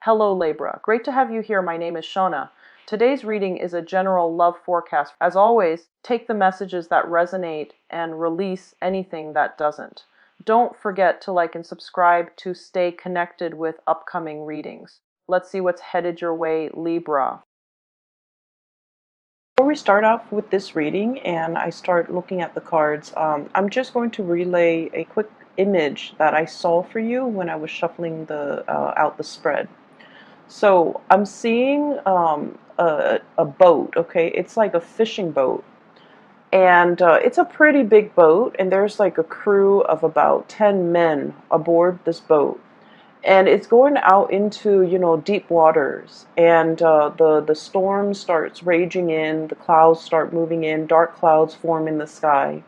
Hello Libra, great to have you here. My name is Shona. Today's reading is a general love forecast. As always, take the messages that resonate and release anything that doesn't. Don't forget to like and subscribe to stay connected with upcoming readings. Let's see what's headed your way, Libra. Before we start off with this reading and I start looking at the cards, I'm just going to relay a quick image that I saw for you when I was shuffling out the spread. So I'm seeing a boat, okay? It's like a fishing boat. And it's a pretty big boat, and there's like a crew of about 10 men aboard this boat. And it's going out into, deep waters. And the storm starts raging in, the clouds start moving in, dark clouds form in the sky,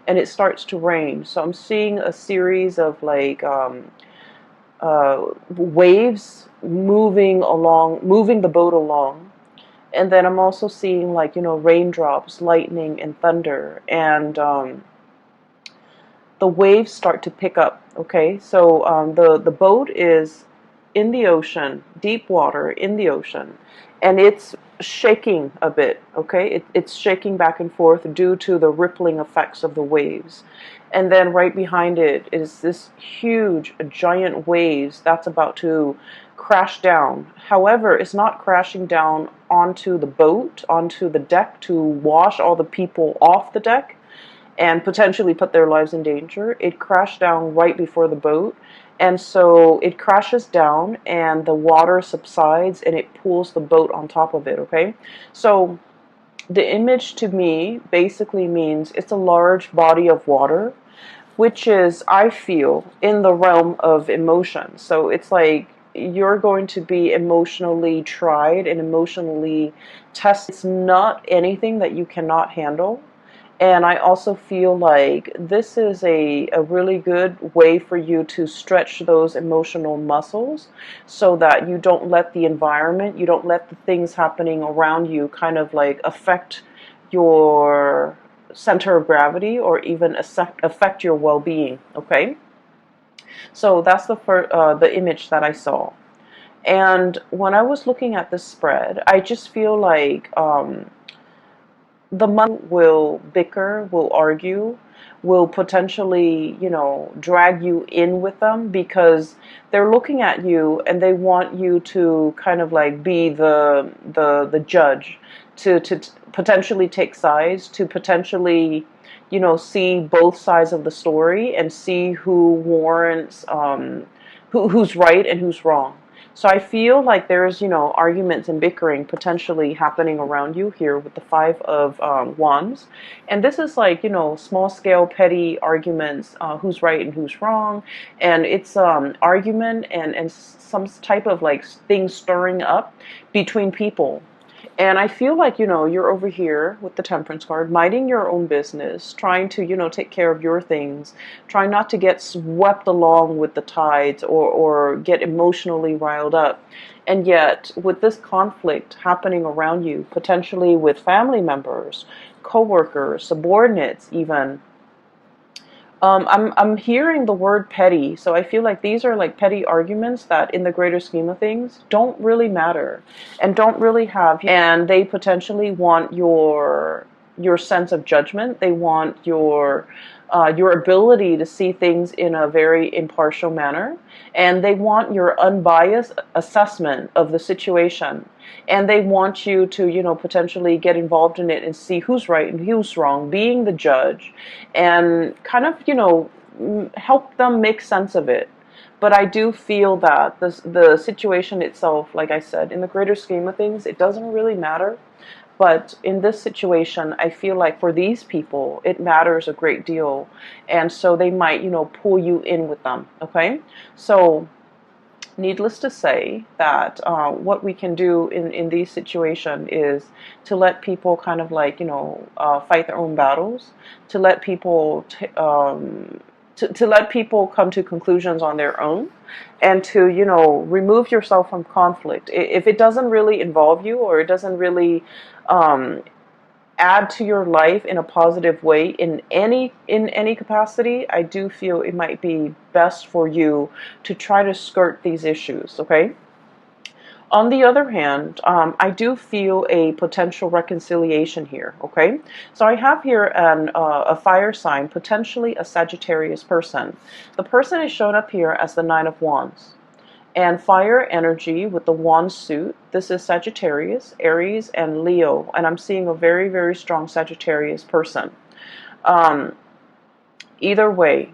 and it starts to rain. So I'm seeing a series of like waves moving the boat along. And then I'm also seeing like, raindrops, lightning, and thunder. And the waves start to pick up, okay? So the boat is in the ocean, deep water in the ocean, and it's shaking a bit, okay? It's shaking back and forth due to the rippling effects of the waves. And then right behind it is this huge, giant waves that's about to crash down. However, it's not crashing down onto the boat, onto the deck to wash all the people off the deck and potentially put their lives in danger. It crashed down right before the boat, and so it crashes down and the water subsides and it pulls the boat on top of it, okay? So the image to me basically means it's a large body of water, which is, I feel, in the realm of emotion. So it's like you're going to be emotionally tried and emotionally tested. It's not anything that you cannot handle. And I also feel like this is a really good way for you to stretch those emotional muscles so that you don't let the environment, you don't let the things happening around you kind of like affect your center of gravity or even affect your well-being, okay? So that's the image that I saw. And when I was looking at this spread, I just feel like the money will bicker, will argue, will potentially, drag you in with them because they're looking at you and they want you to kind of like be the judge, to potentially take sides, to potentially, see both sides of the story and see who warrants, who's right and who's wrong. So I feel like there's, arguments and bickering potentially happening around you here with the Five of Wands. And this is like, small scale petty arguments, who's right and who's wrong. And it's argument and some type of like thing stirring up between people. And I feel like, you're over here with the Temperance card, minding your own business, trying to, take care of your things, trying not to get swept along with the tides or get emotionally riled up. And yet, with this conflict happening around you, potentially with family members, co-workers, subordinates even, I'm hearing the word petty, so I feel like these are like petty arguments that in the greater scheme of things don't really matter and don't really have, and they potentially want your sense of judgment. They want your ability to see things in a very impartial manner, and they want your unbiased assessment of the situation, and they want you to, potentially get involved in it and see who's right and who's wrong, being the judge, and kind of, help them make sense of it. But I do feel that the situation itself, like I said, in the greater scheme of things, it doesn't really matter. But in this situation, I feel like for these people, it matters a great deal. And so they might, pull you in with them, okay? So needless to say that what we can do in these situations is to let people kind of like, fight their own battles, to let people to let people come to conclusions on their own, and to, remove yourself from conflict. If it doesn't really involve you, or it doesn't really add to your life in a positive way in any capacity, I do feel it might be best for you to try to skirt these issues, okay? On the other hand, I do feel a potential reconciliation here, okay? So I have here a fire sign, potentially a Sagittarius person. The person is shown up here as the Nine of Wands. And fire energy with the wand suit. This is Sagittarius, Aries, and Leo. And I'm seeing a very, very strong Sagittarius person. Um, Either way,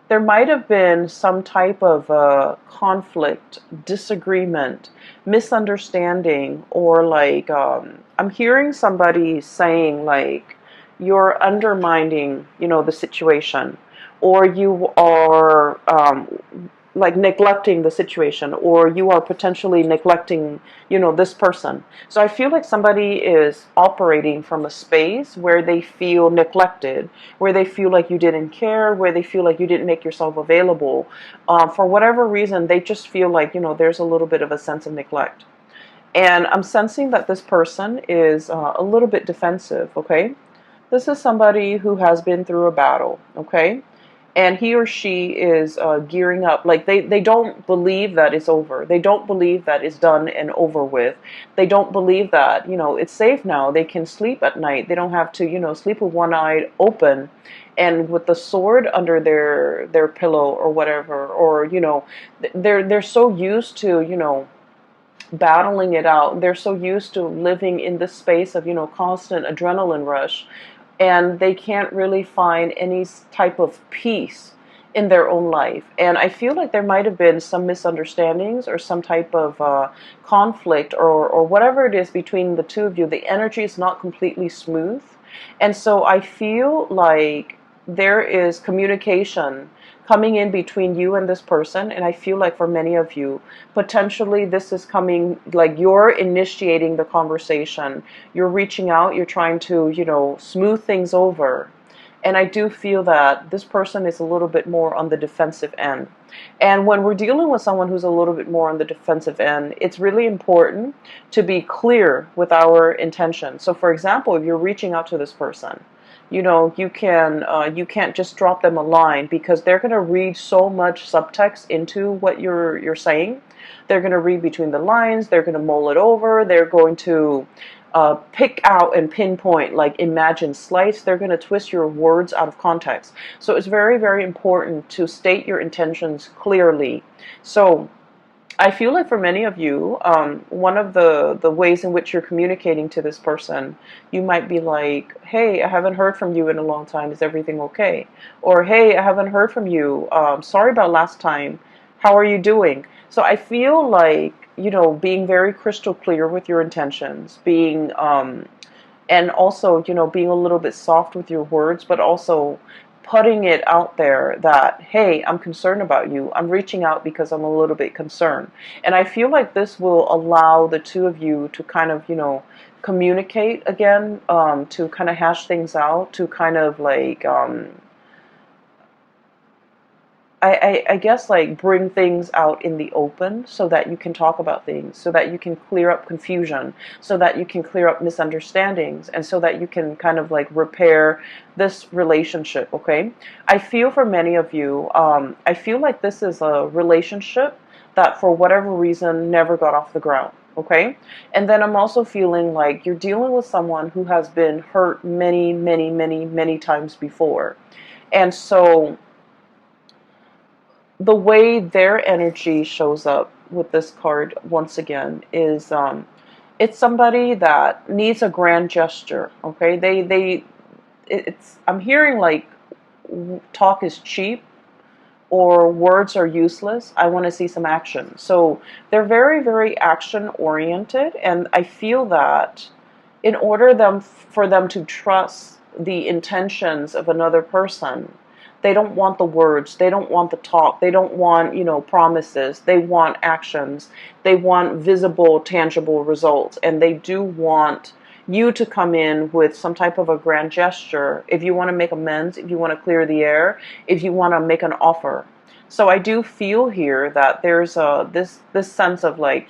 there might have been some type of conflict, disagreement, misunderstanding, or like I'm hearing somebody saying like you're undermining, the situation, or you are like neglecting the situation, or you are potentially neglecting, this person. So I feel like somebody is operating from a space where they feel neglected, where they feel like you didn't care, where they feel like you didn't make yourself available. For whatever reason, they just feel like, there's a little bit of a sense of neglect. And I'm sensing that this person is a little bit defensive, okay? This is somebody who has been through a battle, okay? And he or she is gearing up. Like they don't believe that it's over. They don't believe that it's done and over with. They don't believe that, it's safe now. They can sleep at night. They don't have to, sleep with one eye open and with the sword under their pillow or whatever. Or, they're so used to, battling it out. They're so used to living in this space of, constant adrenaline rush, and they can't really find any type of peace in their own life. And I feel like there might have been some misunderstandings or some type of conflict or whatever it is between the two of you. The energy is not completely smooth. And so I feel like there is communication coming in between you and this person. And I feel like for many of you, potentially this is coming, like you're initiating the conversation. You're reaching out, you're trying to, smooth things over. And I do feel that this person is a little bit more on the defensive end. And when we're dealing with someone who's a little bit more on the defensive end, it's really important to be clear with our intention. So for example, if you're reaching out to this person, you can't just drop them a line, because they're going to read so much subtext into what you're saying. They're going to read between the lines. They're going to mull it over. They're going to pick out and pinpoint, like imagine slice. They're going to twist your words out of context. So it's very, very important to state your intentions clearly. So I feel like for many of you, one of the ways in which you're communicating to this person, you might be like, hey, I haven't heard from you in a long time. Is everything okay? Or, hey, I haven't heard from you. Sorry about last time. How are you doing? So I feel like, being very crystal clear with your intentions, being, and also, being a little bit soft with your words, but also putting it out there that, hey, I'm concerned about you. I'm reaching out because I'm a little bit concerned. And I feel like this will allow the two of you to kind of, communicate again, to kind of hash things out, to kind of like, I guess like bring things out in the open so that you can talk about things, so that you can clear up confusion, so that you can clear up misunderstandings, and so that you can kind of like repair this relationship, okay? I feel for many of you, I feel like this is a relationship that for whatever reason never got off the ground, okay? And then I'm also feeling like you're dealing with someone who has been hurt many, many, many, many times before. And so the way their energy shows up with this card once again is it's somebody that needs a grand gesture, okay? It's, I'm hearing like talk is cheap or words are useless. I want to see some action. So they're very, very action oriented, and I feel that in order for them to trust the intentions of another person, they don't want the words, they don't want the talk, they don't want, promises, they want actions, they want visible, tangible results, and they do want you to come in with some type of a grand gesture if you want to make amends, if you want to clear the air, if you want to make an offer. So I do feel here that there's this sense of like,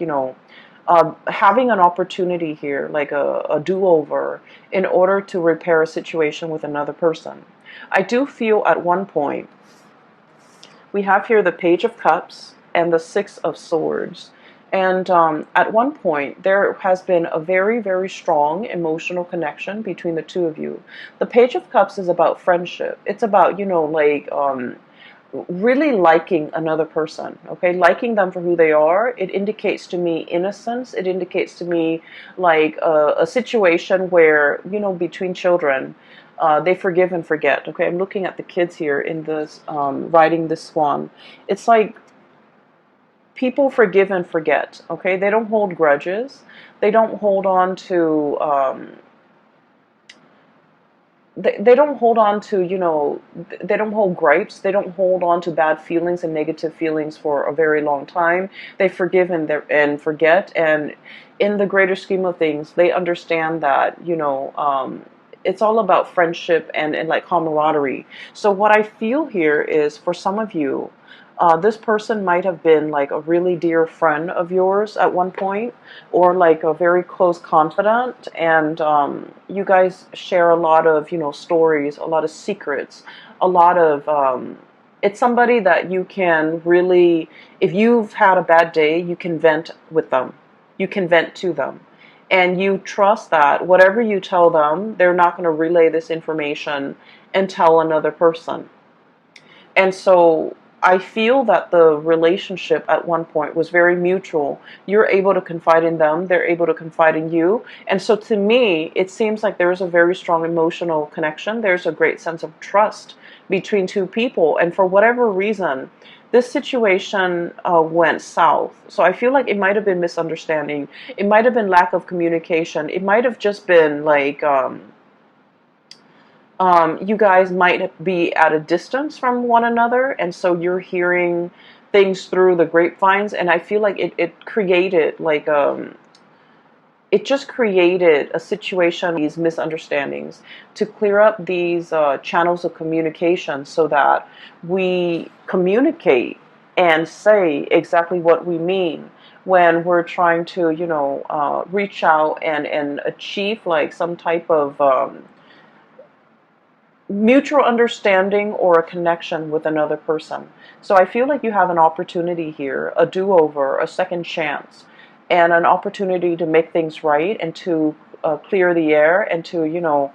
having an opportunity here, like a do-over, in order to repair a situation with another person. I do feel at one point, we have here the Page of Cups and the Six of Swords. And at one point, there has been a very, very strong emotional connection between the two of you. The Page of Cups is about friendship. It's about, like, really liking another person, okay? Liking them for who they are. It indicates to me innocence. It indicates to me like a situation where, between children, they forgive and forget, okay? I'm looking at the kids here in this, riding this swan. It's like people forgive and forget, okay? They don't hold grudges. They don't hold on to, they don't hold on to, they don't hold gripes. They don't hold on to bad feelings and negative feelings for a very long time. They forgive and forget. And in the greater scheme of things, they understand that, it's all about friendship and like camaraderie. So what I feel here is for some of you, this person might have been like a really dear friend of yours at one point, or like a very close confidant, and you guys share a lot of, stories, a lot of secrets, a lot of, it's somebody that you can really, if you've had a bad day, you can vent with them. You can vent to them. And you trust that whatever you tell them, they're not going to relay this information and tell another person. And so I feel that the relationship at one point was very mutual. You're able to confide in them, they're able to confide in you. And so to me, it seems like there's a very strong emotional connection. There's a great sense of trust between two people. And for whatever reason, this situation went south. So I feel like it might have been misunderstanding. It might have been lack of communication. It might have just been like, you guys might be at a distance from one another, and so you're hearing things through the grapevines. And I feel like it created like it just created a situation, these misunderstandings, to clear up these channels of communication so that we communicate and say exactly what we mean when we're trying to, reach out and achieve like some type of mutual understanding or a connection with another person. So I feel like you have an opportunity here, a do-over, a second chance, and an opportunity to make things right and to clear the air and to,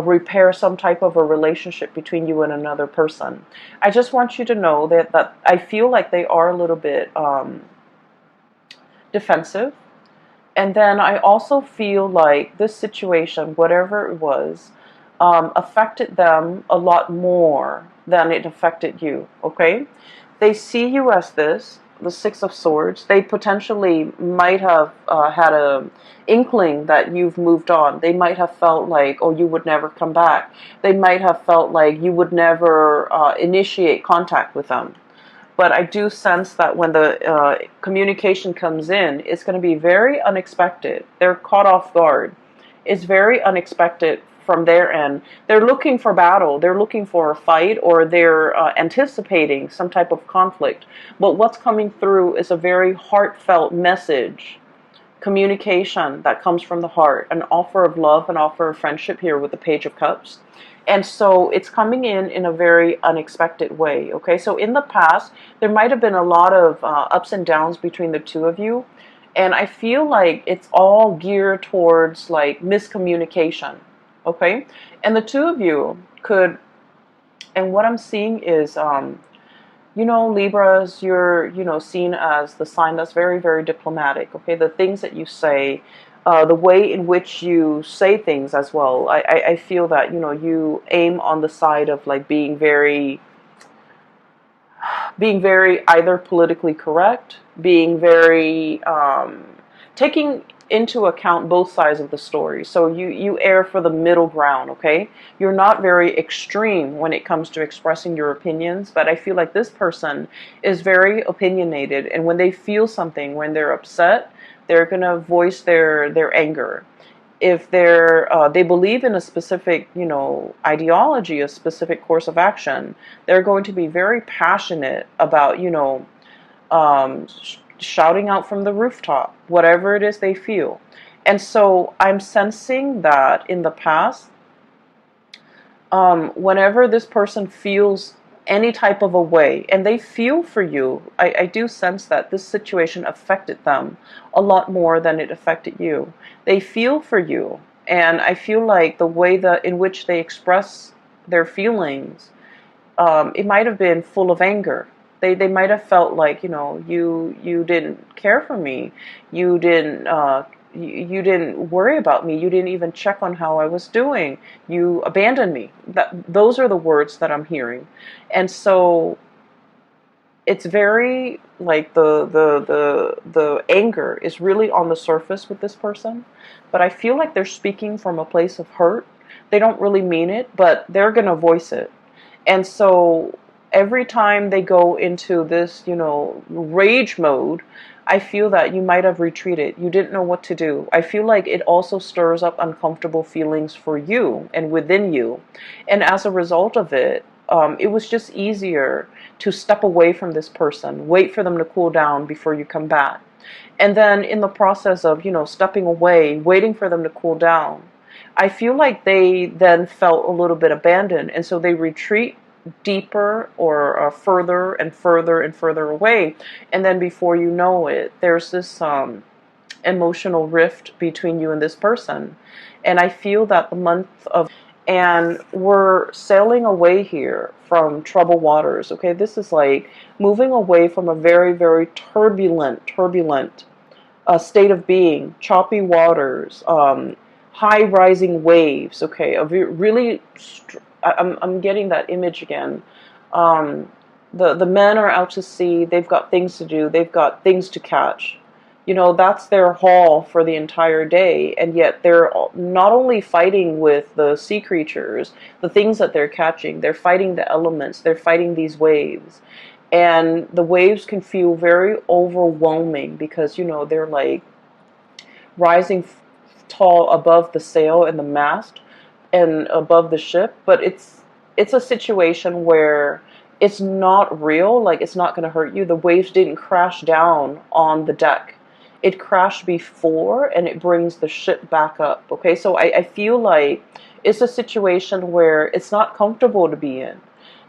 repair some type of a relationship between you and another person. I just want you to know that I feel like they are a little bit defensive. And then I also feel like this situation, whatever it was, affected them a lot more than it affected you, okay? They see you as this, the Six of Swords. They potentially might have had a inkling that you've moved on. They might have felt like, oh, you would never come back. They might have felt like you would never initiate contact with them. But I do sense that when the communication comes in, it's going to be very unexpected. They're caught off guard. It's very unexpected from their end. They're looking for battle. They're looking for a fight, or they're anticipating some type of conflict. But what's coming through is a very heartfelt message, communication that comes from the heart, an offer of love, an offer of friendship here with the Page of Cups. And so it's coming in a very unexpected way, okay? So in the past, there might have been a lot of ups and downs between the two of you. And I feel like it's all geared towards like miscommunication, okay? And the two of you could, and what I'm seeing is, Libras, you're, seen as the sign that's very, very diplomatic, okay? The things that you say, the way in which you say things as well. I feel that, you aim on the side of like being very either politically correct, being very, taking into account both sides of the story. So you err for the middle ground, okay? You're not very extreme when it comes to expressing your opinions, but I feel like this person is very opinionated, and when they feel something, when they're upset, they're going to voice their anger. If they believe in a specific, ideology, a specific course of action, they're going to be very passionate about, shouting out from the rooftop, whatever it is they feel. And so I'm sensing that in the past, whenever this person feels any type of a way, and they feel for you. I do sense that this situation affected them a lot more than it affected you. They feel for you, and I feel like the way that in which they express their feelings, it might have been full of anger. They might have felt like, you didn't care for me, you didn't you didn't worry about me, you didn't even check on how I was doing, you abandoned me. Those are the words that I'm hearing, and so it's very like the anger is really on the surface with this person, but I feel like they're speaking from a place of hurt. They don't really mean it, but they're gonna voice it. And so every time they go into this, rage mode, I feel that you might have retreated. You didn't know what to do. I feel like it also stirs up uncomfortable feelings for you and within you. And as a result of it, it was just easier to step away from this person, wait for them to cool down before you come back. And then in the process of, stepping away, waiting for them to cool down, I feel like they then felt a little bit abandoned, and so they retreat deeper or further and further and further away. And then before you know it, there's this emotional rift between you and this person. And I feel that the month of, and we're sailing away here from troubled waters. Okay, this is like moving away from a very, very turbulent state of being, choppy waters, high rising waves. Okay, I'm getting that image again. The men are out to sea. They've got things to do. They've got things to catch. That's their haul for the entire day, and yet they're not only fighting with the sea creatures, the things that they're catching, they're fighting the elements, they're fighting these waves. And the waves can feel very overwhelming because, they're like rising tall above the sail and the mast and above the ship, but it's a situation where it's not real, like it's not going to hurt you. The waves didn't crash down on the deck. It crashed before, and it brings the ship back up. Okay, so I feel like it's a situation where it's not comfortable to be in.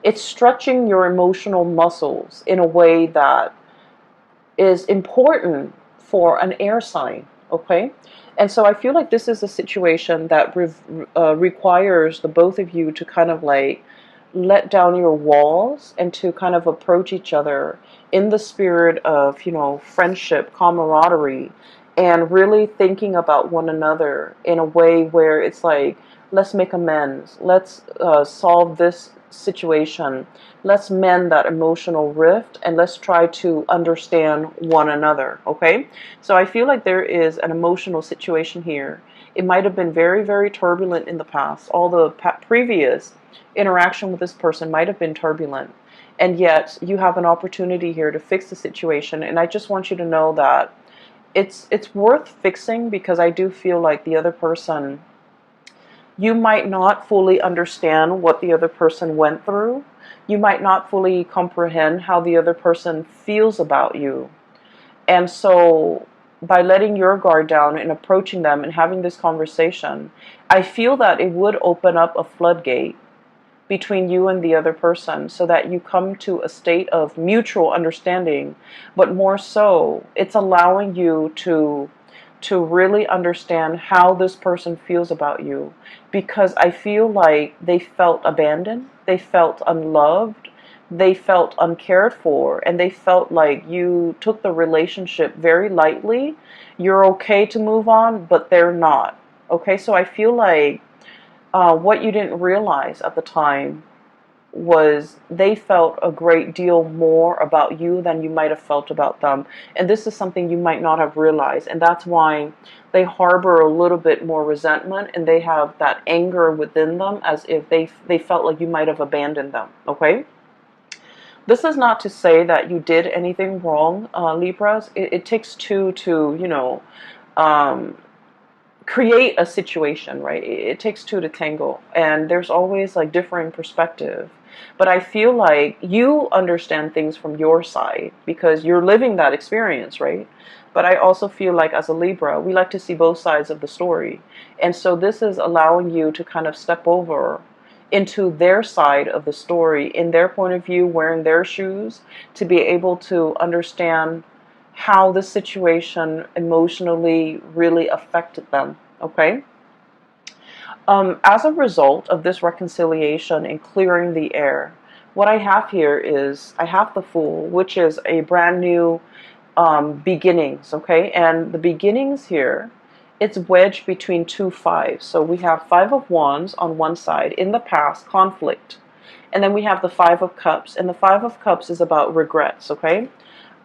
It's stretching your emotional muscles in a way that is important for an air sign. Okay, and so I feel like this is a situation that requires the both of you to kind of like let down your walls and to kind of approach each other in the spirit of, friendship, camaraderie, and really thinking about one another in a way where it's like, let's make amends. Let's solve this situation. Let's mend that emotional rift, and let's try to understand one another. Okay? So I feel like there is an emotional situation here. It might have been very, very turbulent in the past. All the previous interaction with this person might have been turbulent. And yet you have an opportunity here to fix the situation. And I just want you to know that it's worth fixing, because I do feel like the other person, you might not fully understand what the other person went through. You might not fully comprehend how the other person feels about you. And so by letting your guard down and approaching them and having this conversation, I feel that it would open up a floodgate between you and the other person, so that you come to a state of mutual understanding. But more so, it's allowing you to really understand how this person feels about you, because I feel like they felt abandoned, they felt unloved, they felt uncared for, and they felt like you took the relationship very lightly. You're okay to move on, but they're not. Okay, so I feel like what you didn't realize at the time was they felt a great deal more about you than you might have felt about them. And this is something you might not have realized. And that's why they harbor a little bit more resentment, and they have that anger within them, as if they felt like you might have abandoned them. Okay? This is not to say that you did anything wrong, Libras. It takes two to, create a situation, right? It takes two to tango, and there's always like differing perspective. But I feel like you understand things from your side because you're living that experience, right? But I also feel like as a Libra, we like to see both sides of the story. And so this is allowing you to kind of step over into their side of the story, in their point of view, wearing their shoes, to be able to understand how the situation emotionally really affected them. Okay? As a result of this reconciliation and clearing the air, what I have here is I have the Fool, which is a brand new beginnings, okay? And the beginnings here, it's wedged between two fives. So we have Five of Wands on one side, in the past, conflict. And then we have the Five of Cups, and the Five of Cups is about regrets, okay?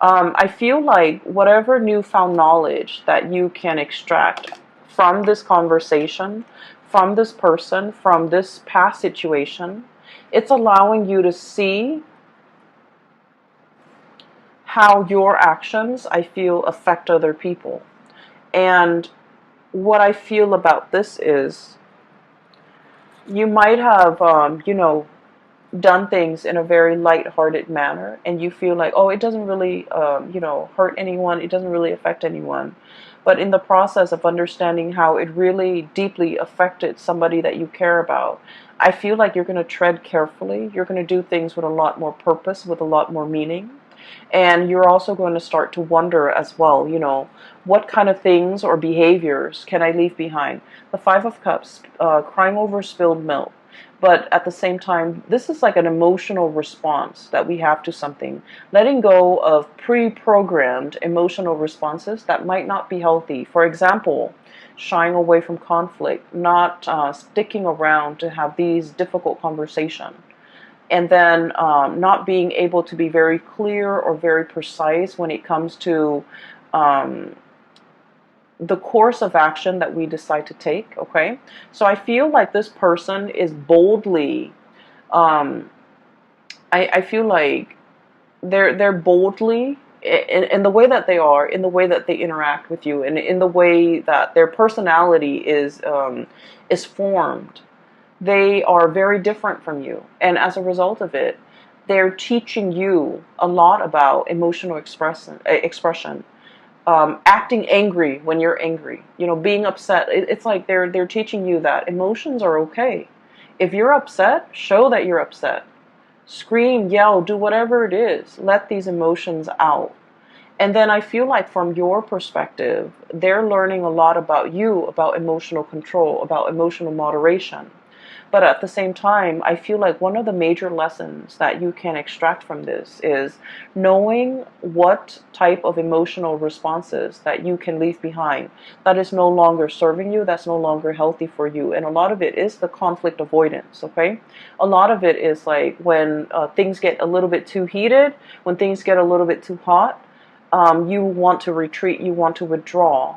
I feel like whatever newfound knowledge that you can extract from this conversation, from this person, from this past situation, it's allowing you to see how your actions, I feel, affect other people. And what I feel about this is you might have, done things in a very light-hearted manner, and you feel like, oh, it doesn't really, hurt anyone, it doesn't really affect anyone. But in the process of understanding how it really deeply affected somebody that you care about, I feel like you're going to tread carefully. You're going to do things with a lot more purpose, with a lot more meaning. And you're also going to start to wonder as well, what kind of things or behaviors can I leave behind? The Five of Cups, crying over spilled milk. But at the same time, this is like an emotional response that we have to something. Letting go of pre-programmed emotional responses that might not be healthy. For example, shying away from conflict, not sticking around to have these difficult conversations. And then not being able to be very clear or very precise when it comes to the course of action that we decide to take, okay? So I feel like this person is boldly, I feel like they're boldly in the way that they are, in the way that they interact with you, and in the way that their personality is formed. They are very different from you. And as a result of it, they're teaching you a lot about emotional expression. Acting angry when you're angry, being upset. It's like they're teaching you that emotions are okay. If you're upset, show that you're upset. Scream, yell, do whatever it is. Let these emotions out. And then I feel like from your perspective, they're learning a lot about you, about emotional control, about emotional moderation. But at the same time, I feel like one of the major lessons that you can extract from this is knowing what type of emotional responses that you can leave behind that is no longer serving you, that's no longer healthy for you. And a lot of it is the conflict avoidance, okay? A lot of it is like when things get a little bit too heated, when things get a little bit too hot, you want to retreat, you want to withdraw.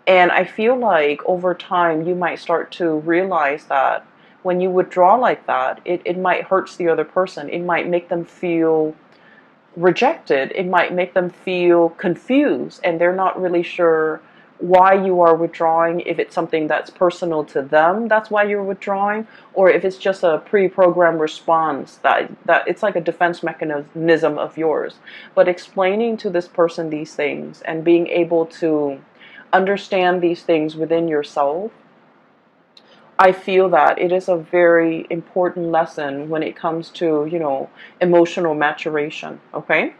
And I feel like over time, you might start to realize that when you withdraw like that, it might hurt the other person. It might make them feel rejected. It might make them feel confused, and they're not really sure why you are withdrawing, if it's something that's personal to them, that's why you're withdrawing, or if it's just a pre-programmed response that it's like a defense mechanism of yours. But explaining to this person these things and being able to understand these things within yourself, I feel that it is a very important lesson when it comes to, emotional maturation, okay?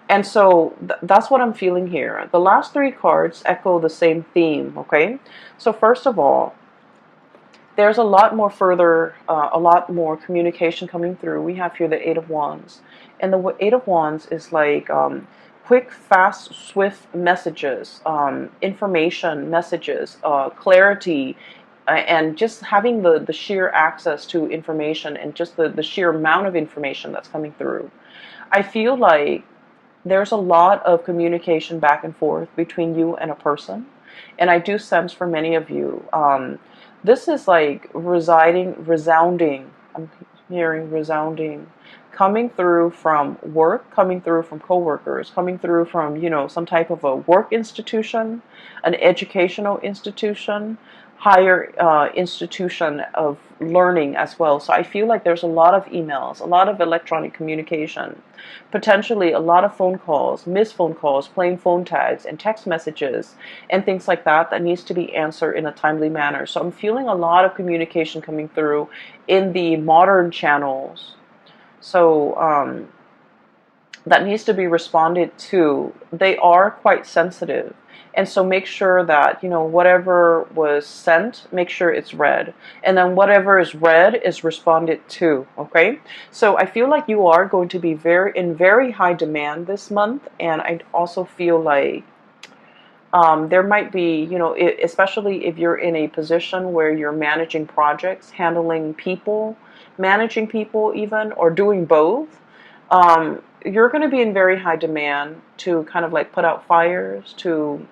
And so that's what I'm feeling here. The last three cards echo the same theme, okay? So first of all, there's a lot more communication coming through. We have here the Eight of Wands. And the Eight of Wands is like quick, fast, swift messages, information messages, clarity, and just having the sheer access to information and just the sheer amount of information that's coming through. I feel like there's a lot of communication back and forth between you and a person. And I do sense for many of you, this is like resounding, I'm hearing resounding coming through from work, coming through from coworkers, coming through from, some type of a work institution, an educational institution, higher institution of learning as well. So I feel like there's a lot of emails, a lot of electronic communication, potentially a lot of phone calls, missed phone calls, playing phone tags and text messages and things like that that needs to be answered in a timely manner. So I'm feeling a lot of communication coming through in the modern channels. So that needs to be responded to. They are quite sensitive. And so make sure that, whatever was sent, make sure it's read. And then whatever is read is responded to, okay? So I feel like you are going to be in very high demand this month. And I also feel like there might be, especially if you're in a position where you're managing projects, handling people, managing people even, or doing both, you're going to be in very high demand to kind of like put out fires, to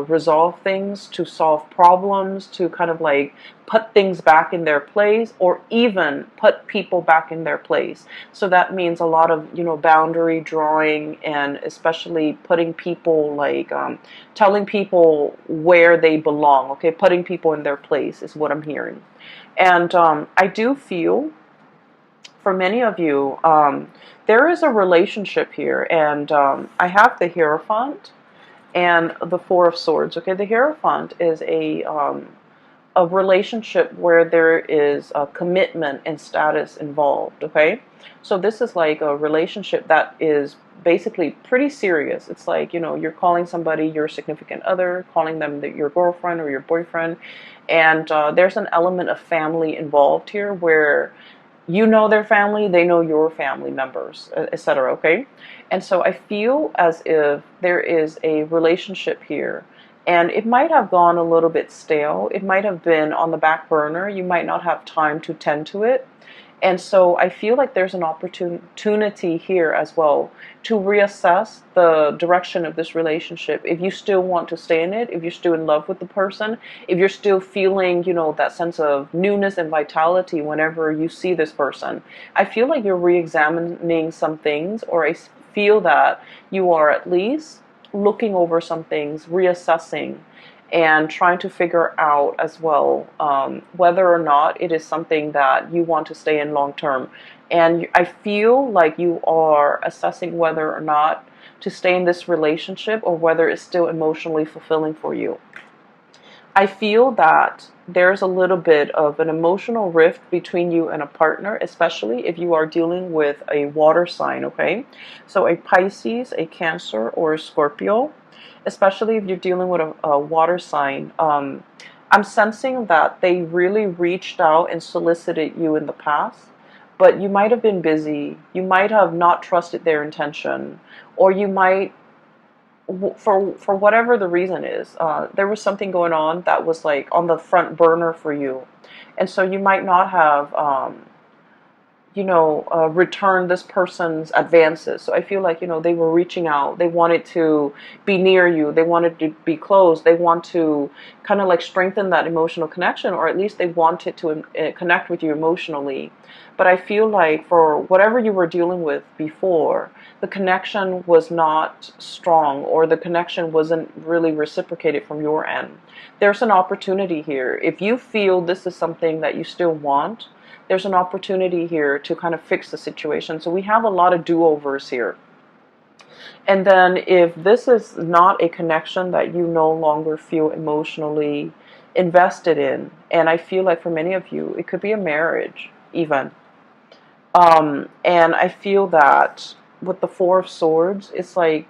resolve things, to solve problems, to kind of like put things back in their place, or even put people back in their place. So that means a lot of, boundary drawing, and especially putting people like telling people where they belong. Okay, putting people in their place is what I'm hearing. And I do feel for many of you, there is a relationship here, and I have the Hierophant and the Four of Swords. Okay, the Hierophant is a relationship where there is a commitment and status involved. Okay, so this is like a relationship that is basically pretty serious. It's like, you're calling somebody your significant other, calling them your girlfriend or your boyfriend, and there's an element of family involved here where you know their family, they know your family members, etc. Okay, and so I feel as if there is a relationship here, and it might have gone a little bit stale. It might have been on the back burner. You might not have time to tend to it. And so I feel like there's an opportunity here as well to reassess the direction of this relationship. If you still want to stay in it, if you're still in love with the person, if you're still feeling, that sense of newness and vitality whenever you see this person, I feel like you're re-examining some things, or I feel that you are at least looking over some things, reassessing, and trying to figure out as well whether or not it is something that you want to stay in long term. And I feel like you are assessing whether or not to stay in this relationship, or whether it's still emotionally fulfilling for you. I feel that there's a little bit of an emotional rift between you and a partner, especially if you are dealing with a water sign, okay? So a Pisces, a Cancer, or a Scorpio, especially if you're dealing with a water sign. I'm sensing that they really reached out and solicited you in the past, but you might have been busy. You might have not trusted their intention, or you might, for whatever the reason is, there was something going on that was like on the front burner for you, and so you might not have return this person's advances. So I feel like, they were reaching out. They wanted to be near you. They wanted to be close. They want to kind of like strengthen that emotional connection, or at least they wanted to connect with you emotionally. But I feel like for whatever you were dealing with before, the connection was not strong, or the connection wasn't really reciprocated from your end. There's an opportunity here. If you feel this is something that you still want, there's an opportunity here to kind of fix the situation. So we have a lot of do-overs here. And then if this is not a connection that you no longer feel emotionally invested in, and I feel like for many of you, it could be a marriage even. And I feel that with the Four of Swords, it's like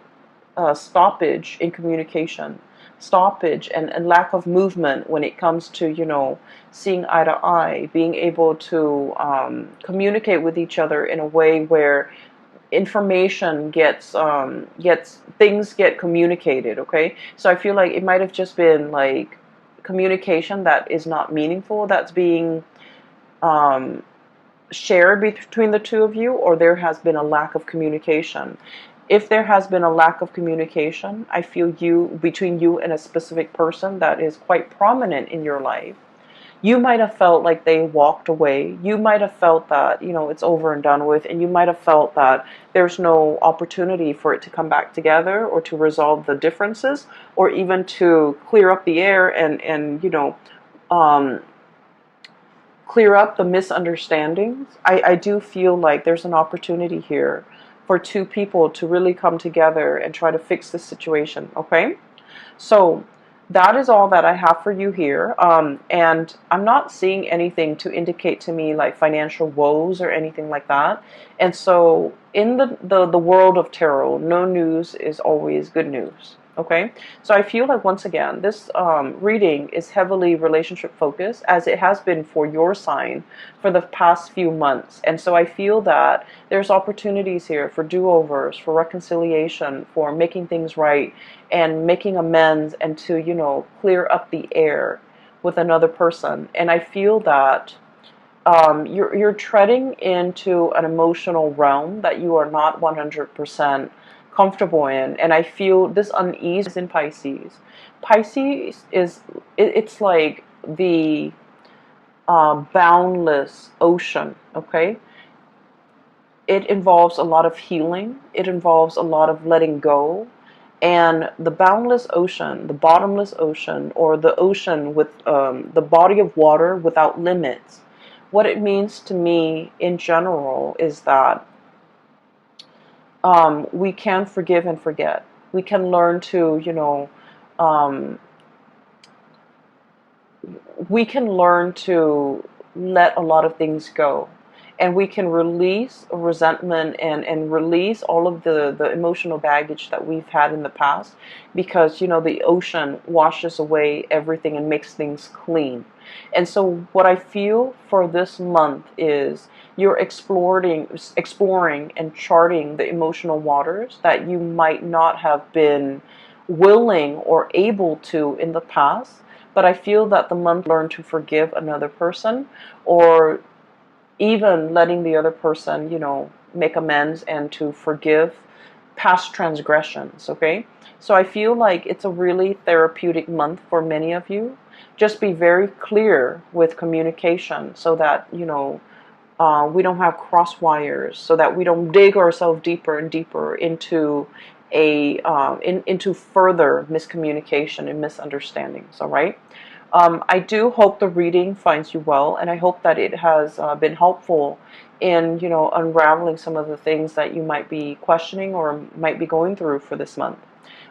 a stoppage in communication, stoppage and lack of movement when it comes to, seeing eye to eye, being able to communicate with each other in a way where information things get communicated, okay? So I feel like it might have just been like communication that is not meaningful, that's being shared between the two of you, or there has been a lack of communication. If there has been a lack of communication, I feel between you and a specific person that is quite prominent in your life, You might have felt like they walked away. You might have felt that, it's over and done with, and you might have felt that there's no opportunity for it to come back together or to resolve the differences or even to clear up the air and um, clear up the misunderstandings. I do feel like there's an opportunity here for two people to really come together and try to fix the situation, okay? So that is all that I have for you here. And I'm not seeing anything to indicate to me like financial woes or anything like that. And so in the world of tarot, no news is always good news. Okay, so I feel like once again, this reading is heavily relationship focused, as it has been for your sign for the past few months. And so I feel that there's opportunities here for do-overs, for reconciliation, for making things right and making amends and to, clear up the air with another person. And I feel that you're treading into an emotional realm that you are not 100% comfortable in, and I feel this unease in Pisces. Pisces is it's like the boundless ocean. Okay, it involves a lot of healing. It involves a lot of letting go. And the boundless ocean, the bottomless ocean, or the ocean with the body of water without limits, what it means to me in general is that we can forgive and forget. We can learn to, um, we can learn to let a lot of things go. And we can release resentment and release all of the emotional baggage that we've had in the past because, the ocean washes away everything and makes things clean. And so what I feel for this month is you're exploring and charting the emotional waters that you might not have been willing or able to in the past. But I feel that the month learn to forgive another person or even letting the other person, make amends and to forgive past transgressions, okay? So I feel like it's a really therapeutic month for many of you. Just be very clear with communication so that, we don't have cross wires, so that we don't dig ourselves deeper and deeper into into further miscommunication and misunderstandings, all right? I do hope the reading finds you well, and I hope that it has been helpful in, unraveling some of the things that you might be questioning or might be going through for this month.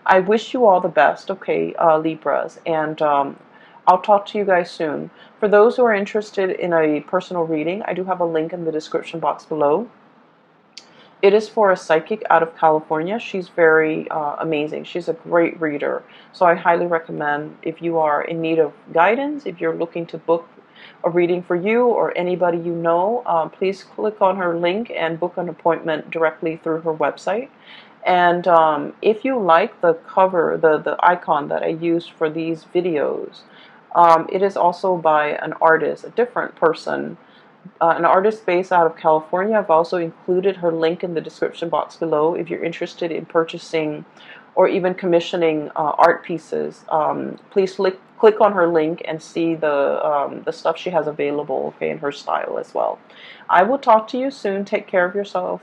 I wish you all the best, okay, Libras, and I'll talk to you guys soon. For those who are interested in a personal reading, I do have a link in the description box below. It is for a psychic out of California. She's very amazing. She's a great reader. So I highly recommend, if you are in need of guidance, if you're looking to book a reading for you or anybody you know, please click on her link and book an appointment directly through her website. And if you like the cover, the icon that I use for these videos, it is also by an artist, a different person, an artist based out of California. I've also included her link in the description box below if you're interested in purchasing or even commissioning art pieces. Please click on her link and see the stuff she has available, okay, in her style as well. I will talk to you soon. Take care of yourself.